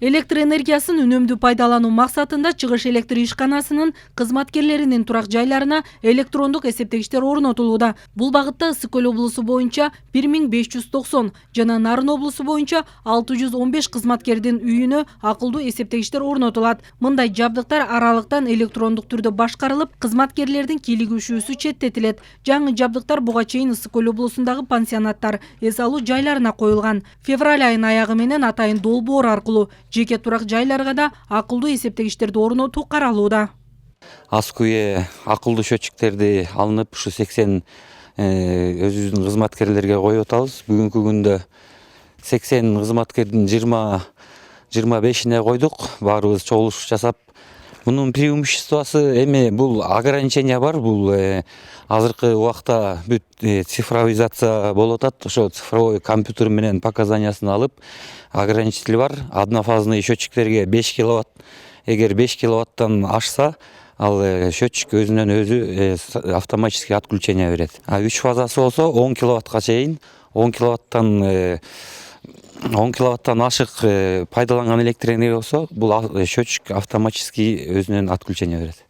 Электр энергиясын үнөмдүү пайдалануу максатында чыгыш электр ишканасынын кызматкерлеринин турак жайларына электрондук эсептегичтер орнотулууда. Бул багытта Ысык Көл облусу боюнча 1590 жана Нарын облусу боюнча 615 кызматкердин үйүнө акылдуу эсептегичтер орнотулат. Мындай жабдыктар аралыктан электрондук түрдө башкарылып, кызматкерлердин кийлигишүүсү четтетилет. Жаңы жабдыктар буга чейин Ысык Көл облусундагы пансионаттар, эс алуу жайларына коюлган. Февраль айынын аягы менен атайын долбоор аркылуу жеке турак жайларга да акылдуу эсептегичтерди орнотуу каралууда. Аскуе акылдуу счетчиктерди алынып, ушу 80 өзүбүздүн кызматкерлерге коюп атабыз. Бүгүнкү күндө 80 кызматкердин 25-ине койдук. Баарыбыз чогулуш жасап, мунун преимуществосу эми бул ограничение бар. Бул азыркы убакта бүт цифровизация болуп атат. Ошо цифровой компьютер менен показаниясын алып, ограничитель бар. Однофазный счетчиктерге 5 киловатт. Эгер 5 киловаттан ашса, ал счетчик өзүнөн өзү автоматически отключение берет. А 3 фазасы болсо 10 киловаттка чейин, 10 киловаттан ашык пайдаланган электр энергия болсо, бул счетчик автоматически өзүнөн отключение берет.